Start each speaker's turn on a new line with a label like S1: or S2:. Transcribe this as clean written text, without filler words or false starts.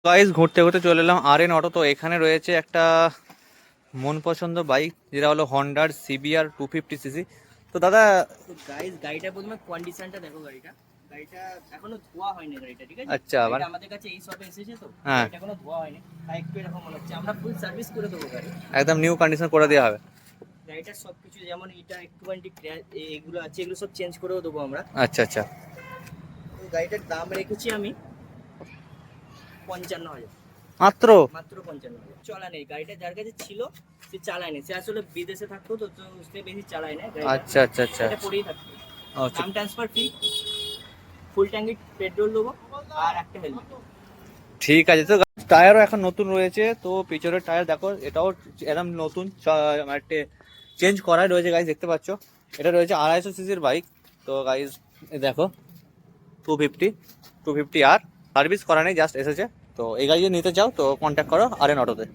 S1: Guys ঘুরতে ঘুরতে চলে এলাম আরএন অটো। তো এখানে রয়েছে একটা মন পছন্দ বাইক, যেটা হলো হন্ডার সিবিআর 250 সিসি। তো দাদা,
S2: তো গাইস গাড়িটা প্রথমে কন্ডিশনটা দেখো। গাড়িটা এখনো ধোয়া হয়নি গাড়িটা, ঠিক আছে?
S1: আচ্ছা
S2: গাড়িটা
S1: মানে,
S2: আমাদের কাছে এই সবে এসেছে, তো
S1: হ্যাঁ,
S2: গাড়িটা এখনো ধোয়া হয়নি, তাই একটু এরকম মনে হচ্ছে। আমরা ফুল সার্ভিস করে দেবো গাড়ি।
S1: একদম নিউ কন্ডিশন করে দেওয়া হবে।
S2: গাড়িটার সবকিছু যেমন এটা একটুখানি এগুলো আছে, এগুলো সব চেঞ্জ করেও দেবো আমরা।
S1: আচ্ছা আচ্ছা।
S2: তো গাড়িটার দাম রেখেছি আমি 55,000,
S1: মাত্র?
S2: মাত্র 55,000। চলা নেই গাড়িটা, যার কাছে ছিল সে চালায়নি, সে আসলে বিদেশে থাকতো, তো তো সে বেশি চালায় না গাড়িটা,
S1: আচ্ছা আচ্ছা আচ্ছা।
S2: এটা পড়েই থাকতো।
S1: আচ্ছা,
S2: দাম ট্রান্সফার ফ্রি, ফুল ট্যাঙ্কি পেট্রোল দেবো, আর একটা হেলমেট।
S1: ঠিক আছে। তো টায়ারও এখন নতুন রয়েছে, তো পিছনের টায়ার দেখো, এটাও একদম নতুন, মানে চেঞ্জ করাই রয়েছে গাইজ, দেখতে পাচ্ছ। এটা রয়েছে 250 সিসির বাইক। তো গাইজ দেখো, 250 আর সার্ভিস করা নেই, জাস্ট এসেছে। তো এই গাড়ি যদি নিতে চাও তো কন্ট্যাক্ট করো আরএন অটোতে।